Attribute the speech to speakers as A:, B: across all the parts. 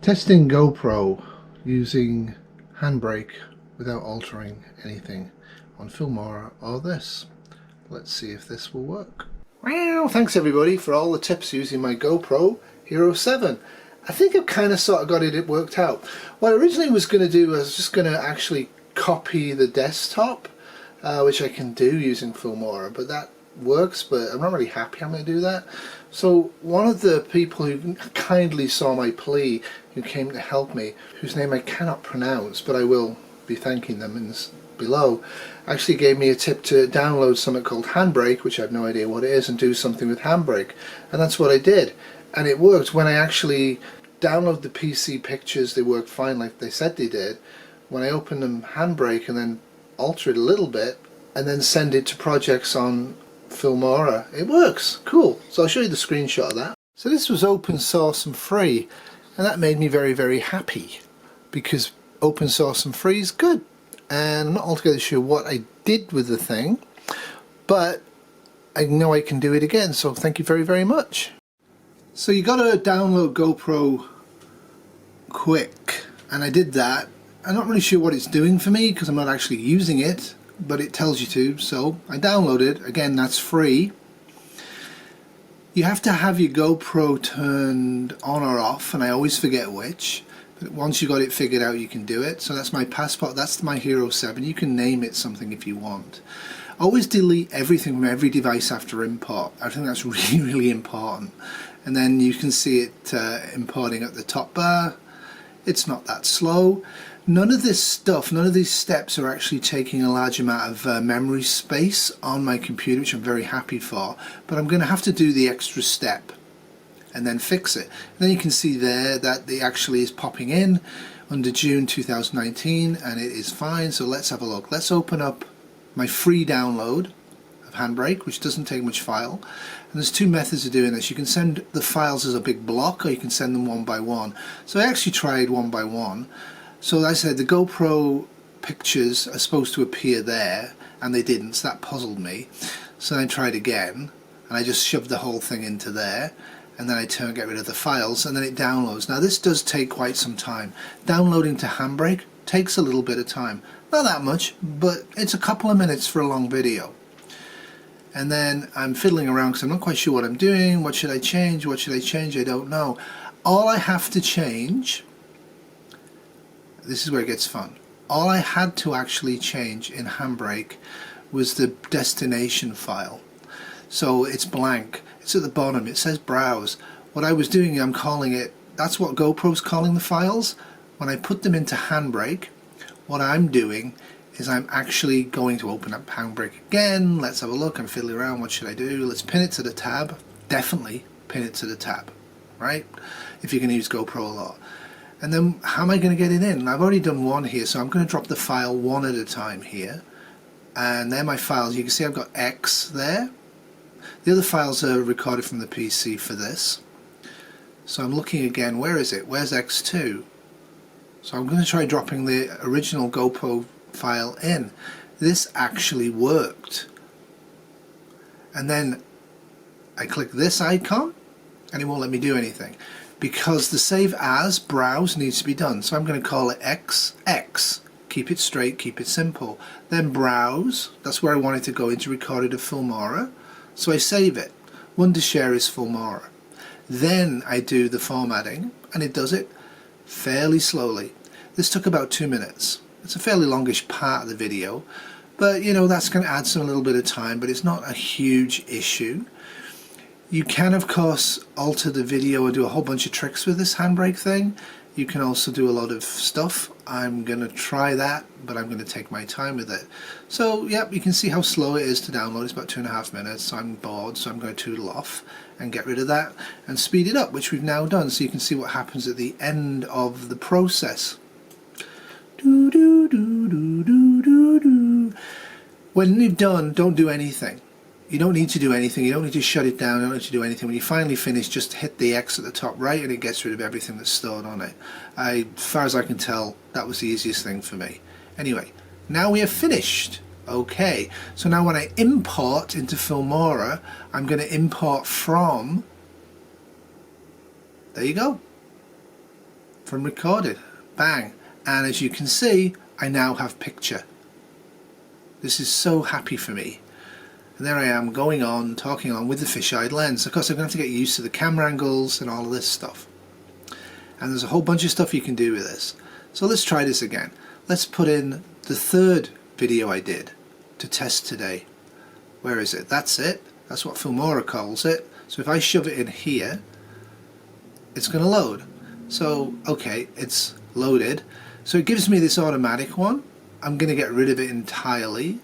A: Testing GoPro using HandBrake without altering anything on Filmora or this. Let's see if this will work. Wow, thanks everybody for all the tips using my GoPro Hero 7. I think I've kind of sort of got it worked out. What I originally was going to do was just going to actually copy the desktop, which I can do using Filmora, but that works, but I'm not really happy I'm going to do that. So one of the people who kindly saw my plea, who came to help me, whose name I cannot pronounce, but I will be thanking them in this below, actually gave me a tip to download something called HandBrake, which I have no idea what it is, and do something with HandBrake. And that's what I did. And it worked. When I actually download the PC pictures, they worked fine like they said they did. When I open them HandBrake and then alter it a little bit, and then send it to projects on Filmora, it works. Cool. So I'll show you the screenshot of that. So this was open source and free, and that made me very, very happy, because open source and free is good. And I'm not altogether sure what I did with the thing, but I know I can do it again, so thank you very, very much. So you got to download GoPro quick, and I did that. I'm not really sure what it's doing for me because I'm not actually using it, but it tells you to, so I downloaded it. Again, that's free. You have to have your GoPro turned on or off, and I always forget which, but once you got it figured out you can do it. So that's my passport, that's my Hero 7. You can name it something if you want. Always delete everything from every device after import. I think that's really, really important. And then you can see it importing at the top bar. It's not that slow. None of this stuff, none of these steps are actually taking a large amount of memory space on my computer, which I'm very happy for, but I'm going to have to do the extra step and then fix it. And then you can see there that it actually is popping in under June 2019, and it is fine. So let's have a look. Let's open up my free download of HandBrake, which doesn't take much file. And there's two methods of doing this. You can send the files as a big block, or you can send them one by one. So I actually tried one by one. So as I said, the GoPro pictures are supposed to appear there, and they didn't, so that puzzled me. So I tried again, and I just shoved the whole thing into there, and then I get rid of the files, and then it downloads. Now this does take quite some time. Downloading to HandBrake takes a little bit of time. Not that much, but it's a couple of minutes for a long video. And then I'm fiddling around because I'm not quite sure what I'm doing. What should I change? What should I change? I don't know. All I have to change, this is where it gets fun. All I had to actually change in HandBrake was the destination file. So it's blank. It's at the bottom. It says browse. What I was doing, I'm calling it, that's what GoPro's calling the files. When I put them into HandBrake, what I'm doing is I'm actually going to open up HandBrake again. Let's have a look. I'm fiddling around. What should I do? Let's pin it to the tab. Definitely pin it to the tab, right? If you're going to use GoPro a lot. And then how am I going to get it in? I've already done one here, so I'm going to drop the file one at a time here. And they're my files. You can see I've got X there. The other files are recorded from the PC for this. So I'm looking again. Where is it? Where's X2? So I'm going to try dropping the original GoPro file in. This actually worked. And then I click this icon, and it won't let me do anything, because the save as browse needs to be done. So I'm going to call it XX. Keep it straight, keep it simple. Then browse, that's where I want it to go into recorded of Filmora. So I save it. One to share is Filmora. Then I do the formatting, and it does it fairly slowly. This took about 2 minutes. It's a fairly longish part of the video, but you know, that's going to add some little bit of time, but it's not a huge issue. You can of course alter the video and do a whole bunch of tricks with this HandBrake thing. You can also do a lot of stuff. I'm going to try that, but I'm going to take my time with it. So yep, you can see how slow it is to download. It's about 2.5 minutes. I'm bored, so I'm going to tootle off and get rid of that and speed it up, which we've now done, so you can see what happens at the end of the process. Do, do, do, do, do, do, do. When you're done, don't do anything. You don't need to do anything. You don't need to shut it down. You don't need to do anything. When you finally finish, just hit the X at the top right, and it gets rid of everything that's stored on it. As far as I can tell, that was the easiest thing for me. Anyway, now we are finished. Okay, so now when I import into Filmora, I'm going to import from, there you go. from recorded. Bang. And as you can see, I now have picture. This is so happy for me. And there I am going on, talking on with the fisheye lens. Of course I'm going to have to get used to the camera angles and all of this stuff. And there's a whole bunch of stuff you can do with this. So let's try this again. Let's put in the third video I did to test today. Where is it? That's it. That's what Filmora calls it. So if I shove it in here, it's going to load. So okay, it's loaded. So it gives me this automatic one. I'm going to get rid of it entirely.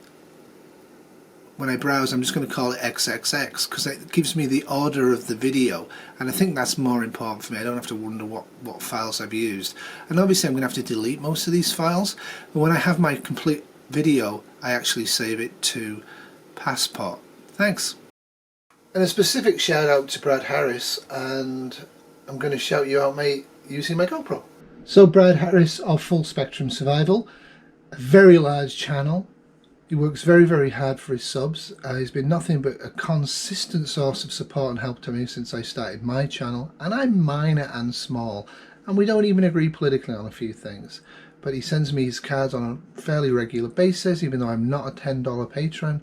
A: When I browse, I'm just going to call it XXX because it gives me the order of the video, and I think that's more important for me. I don't have to wonder what files I've used. And obviously I'm going to have to delete most of these files, but when I have my complete video I actually save it to Passport. Thanks. And a specific shout out to Brad Harris, and I'm going to shout you out, mate, using my GoPro. So Brad Harris of Full Spectrum Survival, a very large channel. He works very, very hard for his subs. He's been nothing but a consistent source of support and help to me since I started my channel. And I'm minor and small, and we don't even agree politically on a few things. But he sends me his cards on a fairly regular basis, even though I'm not a $10 patron.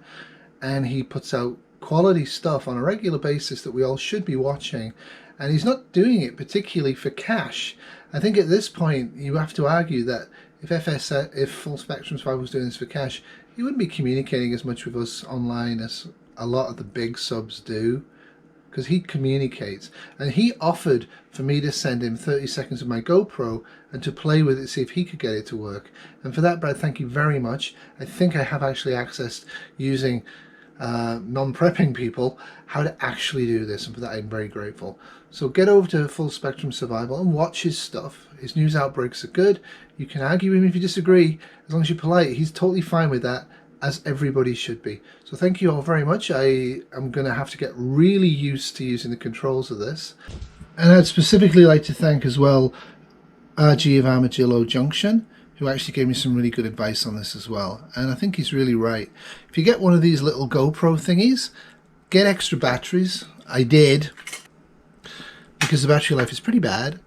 A: And he puts out quality stuff on a regular basis that we all should be watching. And he's not doing it particularly for cash. I think at this point you have to argue that if Full Spectrum Survival was doing this for cash, he wouldn't be communicating as much with us online as a lot of the big subs do, because he communicates. And he offered for me to send him 30 seconds of my GoPro and to play with it, see if he could get it to work. And for that, Brad, thank you very much. I think I have actually accessed, using non-prepping people, how to actually do this, and for that I'm very grateful. So get over to Full Spectrum Survival and watch his stuff. His news outbreaks are good. You can argue with him if you disagree, as long as you're polite. He's totally fine with that, as everybody should be. So thank you all very much. I am going to have to get really used to using the controls of this. And I'd specifically like to thank as well RG of Armadillo Junction, who actually gave me some really good advice on this as well. And I think he's really right. If you get one of these little GoPro thingies, get extra batteries. I did, because the battery life is pretty bad.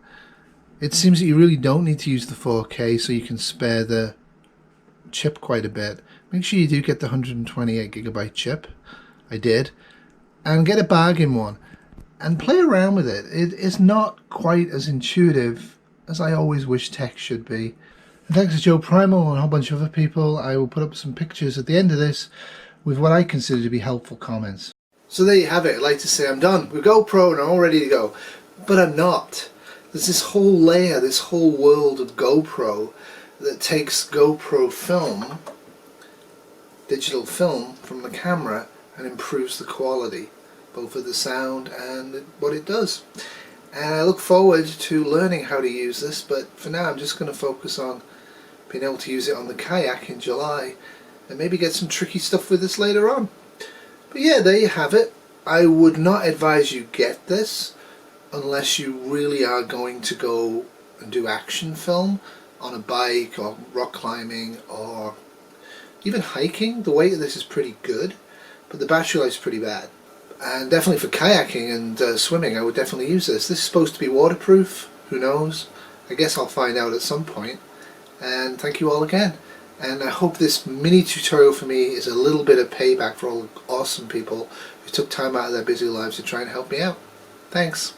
A: It seems that you really don't need to use the 4K, so you can spare the chip quite a bit. Make sure you do get the 128GB chip. I did. And get a bargain one. And play around with it. It is not quite as intuitive as I always wish tech should be. And thanks to Joe Primal and a whole bunch of other people, I will put up some pictures at the end of this with what I consider to be helpful comments. So there you have it. I'd like to say I'm done with GoPro and I'm all ready to go. But I'm not. There's this whole layer, this whole world of GoPro that takes GoPro film, digital film from the camera, and improves the quality, both of the sound and what it does. And I look forward to learning how to use this, but for now I'm just going to focus on being able to use it on the kayak in July, and maybe get some tricky stuff with this later on. But yeah, there you have it. I would not advise you get this unless you really are going to go and do action film on a bike or rock climbing or even hiking. The weight of this is pretty good, but the battery life is pretty bad. And definitely for kayaking and swimming, I would definitely use this. This is supposed to be waterproof. Who knows? I guess I'll find out at some point. And thank you all again. And I hope this mini tutorial for me is a little bit of payback for all the awesome people who took time out of their busy lives to try and help me out. Thanks.